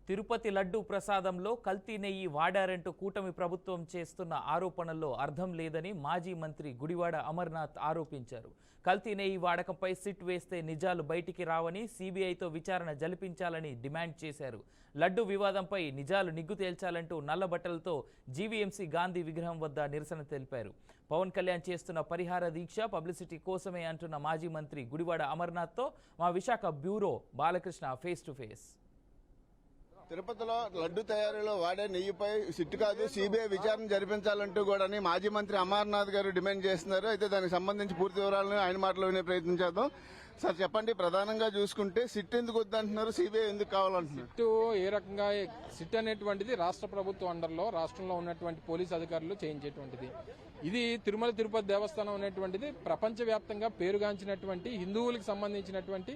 తిరుపతి లడ్డూ ప్రసాదంలో కల్తీ నెయ్యి వాడారంటూ కూటమి ప్రభుత్వం చేస్తున్న ఆరోపణల్లో అర్థం లేదని మాజీ మంత్రి గుడివాడ అమర్నాథ్ ఆరోపించారు. కల్తీ నెయ్యి వాడకంపై సిట్ వేస్తే నిజాలు బయటికి రావని సీబీఐతో విచారణ జరిపించాలని డిమాండ్ చేశారు. లడ్డూ వివాదంపై నిజాలు నిగ్గు తేల్చాలంటూ నల్లబట్టలతో జీవీఎంసీ గాంధీ విగ్రహం వద్ద నిరసన తెలిపారు. పవన్ కళ్యాణ్ చేస్తున్న పరిహార దీక్ష పబ్లిసిటీ కోసమే అంటున్న మాజీ మంత్రి గుడివాడ అమర్నాథ్తో మా Visakha bureau Balakrishna face to face. తిరుపతిలో లడ్డు తయారీలో వాడే నెయ్యిపై సిట్టు కాదు సీబీఐ విచారణ జరిపించాలంటూ కూడా మాజీ మంత్రి అమర్నాథ్ గారు డిమాండ్ చేస్తున్నారు. అయితే దానికి సంబంధించి పూర్తి వివరాలను ఆయన మాటలో వినే ప్రయత్నం చేద్దాం. సార్ చెప్పండి, ప్రధానంగా చూసుకుంటే సిట్ ఎందుకు వద్దంటున్నారు, సీబీఐ ఎందుకు కావాలంటున్నారు? సిట్ ఏ రకంగా సిట్ అనేటువంటిది రాష్ట్ర ప్రభుత్వం అండర్లో రాష్ట్రంలో ఉన్నటువంటి పోలీసు అధికారులు చేయించేటువంటిది. ఇది తిరుమల తిరుపతి దేవస్థానం అనేటువంటిది ప్రపంచవ్యాప్తంగా పేరుగాంచినటువంటి హిందువులకు సంబంధించినటువంటి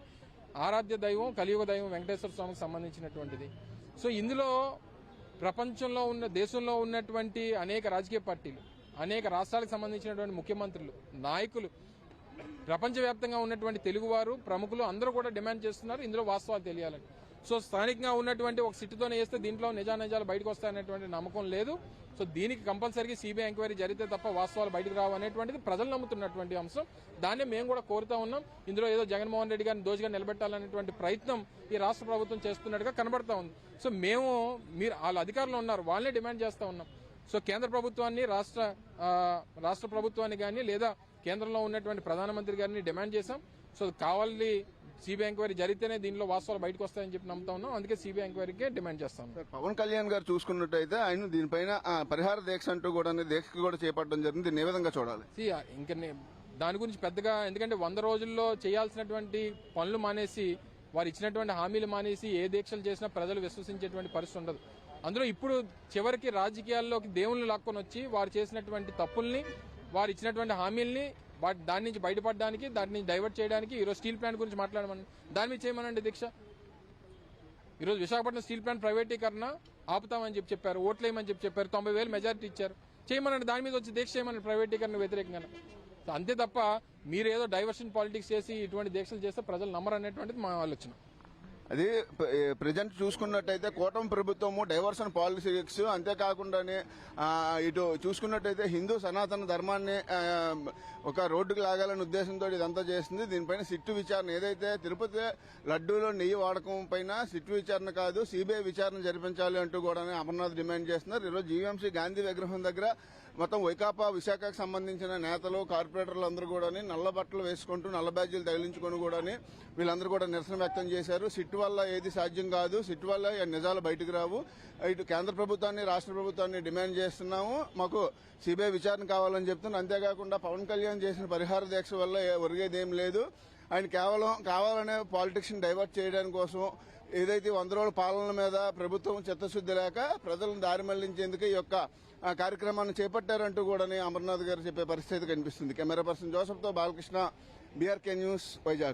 ఆరాధ్య దైవం, కలియుగ దైవం వెంకటేశ్వర స్వామికి సంబంధించినటువంటిది. సో ఇందులో ప్రపంచంలో ఉన్న దేశంలో ఉన్నటువంటి అనేక రాజకీయ పార్టీలు, అనేక రాష్ట్రాలకు సంబంధించినటువంటి ముఖ్యమంత్రులు, నాయకులు, ప్రపంచవ్యాప్తంగా ఉన్నటువంటి తెలుగువారు, ప్రముఖులు అందరూ కూడా డిమాండ్ చేస్తున్నారు ఇందులో వాస్తవాలు తెలియాలని. సో స్థానికంగా ఉన్నటువంటి ఒక సిట్టుతోనే వేస్తే దీంట్లో నిజాలు బయటకు వస్తాయనేటువంటి నమ్మకం లేదు. సో దీనికి కంపల్సరీగా సీబీఐ ఎంక్వైరీ జరిగితే తప్ప వాస్తవాలు బయటకు రావు అనేటువంటిది ప్రజలు నమ్ముతున్నటువంటి అంశం. దాన్నే మేము కూడా కోరుతా ఉన్నాం. ఇందులో ఏదో జగన్మోహన్ రెడ్డి గారిని దోషిగా నిలబెట్టాలనేటువంటి ప్రయత్నం ఈ రాష్ట్ర ప్రభుత్వం చేస్తున్నట్టుగా కనబడతా ఉంది. సో మేము వాళ్ళ అధికారులు ఉన్నారు, వాళ్ళనే డిమాండ్ చేస్తా ఉన్నాం. సో కేంద్ర ప్రభుత్వాన్ని, రాష్ట్ర ప్రభుత్వాన్ని కానీ లేదా కేంద్రంలో ఉన్నటువంటి ప్రధానమంత్రి గారిని డిమాండ్ చేశాం. సో కావాలి సీబీఐ ఎంక్వైరీ జరిగితేనే దీనిలో వాస్తవాలు బయటకు వస్తాయని చెప్పి నమ్ముతా ఉన్నాం. అందుకే సీబీఐ ఎంక్వైరీకే డిమాండ్ చేస్తాం. పవన్ కళ్యాణ్ గారు చూసుకున్నట్టయితే ఆయన దీనిపైన పరిహార దీక్ష అంటూ కూడా దీక్ష కూడా చేపట్టడం జరిగింది. దీన్ని ఏ విధంగా చూడాలి? ఇంకా దాని గురించి పెద్దగా, ఎందుకంటే 100 రోజుల్లో చేయాల్సినటువంటి పనులు మానేసి, వారు ఇచ్చినటువంటి హామీలు మానేసి ఏ దీక్షలు చేసినా ప్రజలు విశ్వసించేటువంటి పరిస్థితి ఉండదు. అందులో ఇప్పుడు చివరికి రాజకీయాల్లోకి దేవుళ్ళు లాక్కొని వచ్చి వారు చేసినటువంటి తప్పుల్ని, వారు ఇచ్చినటువంటి హామీల్ని దాని నుంచి బయటపడడానికి, దాని నుంచి డైవర్ట్ చేయడానికి ఈరోజు స్టీల్ ప్లాంట్ గురించి మాట్లాడమని, దాని మీద చేయమనండి దీక్ష. ఈరోజు విశాఖపట్నం స్టీల్ ప్లాంట్ ప్రైవేటీకరణ ఆపుతామని చెప్పారు, ఓట్లేయమని చెప్పారు, 90,000 మెజారిటీ ఇచ్చారు. చేయమనండి, దాని మీద వచ్చి దీక్ష చేయమని ప్రైవేటీకరణ వ్యతిరేకంగా. అంతే తప్ప మీరు ఏదో డైవర్షన్ పాలిటిక్స్ చేసి ఇటువంటి దీక్షలు చేస్తే ప్రజలు నమ్మరు అనేటువంటిది మా ఆలోచన. అది ప్రజెంట్ చూసుకున్నట్టయితే కూటమి ప్రభుత్వము డైవర్షన్ పాలిటిక్స్, అంతేకాకుండానే ఇటు చూసుకున్నట్టయితే హిందూ సనాతన ధర్మాన్ని ఒక రోడ్డుకు లాగాలనే ఉద్దేశంతో ఇదంతా చేస్తుంది. దీనిపైన సిట్టు విచారణ, ఏదైతే తిరుపతి లడ్డూలో నెయ్యి వాడకం పైన సిట్టు విచారణ కాదు సీబీఐ విచారణ జరిపించాలి అంటూ కూడా అమర్నాథ్ డిమాండ్ చేస్తున్నారు. ఈరోజు జీవీఎంసీ గాంధీ విగ్రహం దగ్గర మొత్తం వైకాపా విశాఖకు సంబంధించిన నేతలు, కార్పొరేటర్లు అందరూ కూడా నల్ల బట్టలు వేసుకుంటూ, నల్ల బ్యాడ్జీలు తగిలించుకుని కూడా వీళ్ళందరూ కూడా నిరసన వ్యక్తం చేశారు. సిట్టు వల్ల ఏది సాధ్యం కాదు, సిట్టు వల్ల నిజాలు బయటకు రావు. ఇటు కేంద్ర ప్రభుత్వాన్ని, రాష్ట్ర ప్రభుత్వాన్ని డిమాండ్ చేస్తున్నాము, మాకు సీబీఐ విచారణ కావాలని చెప్తున్నాం. అంతేకాకుండా పవన్ కళ్యాణ్ చేసిన పరిహార దీక్ష వల్ల ఒరిగేదేం లేదు. ఆయన కేవలం కావాలనే పాలిటిక్స్ ని డైవర్ట్ చేయడానికి కోసం, ఏదైతే 100 రోజుల పాలన మీద ప్రభుత్వం చిత్తశుద్ది లేక ప్రజలను దారి మళ్లించేందుకు ఈ యొక్క కార్యక్రమాన్ని చేపట్టారంటూ కూడా అమర్నాథ్ గారు చెప్పే పరిస్థితి కనిపిస్తుంది. కెమెరా పర్సన్ జోసెఫ్ తో బాలకృష్ణ, బీఆర్కే న్యూస్, వైజాగ్.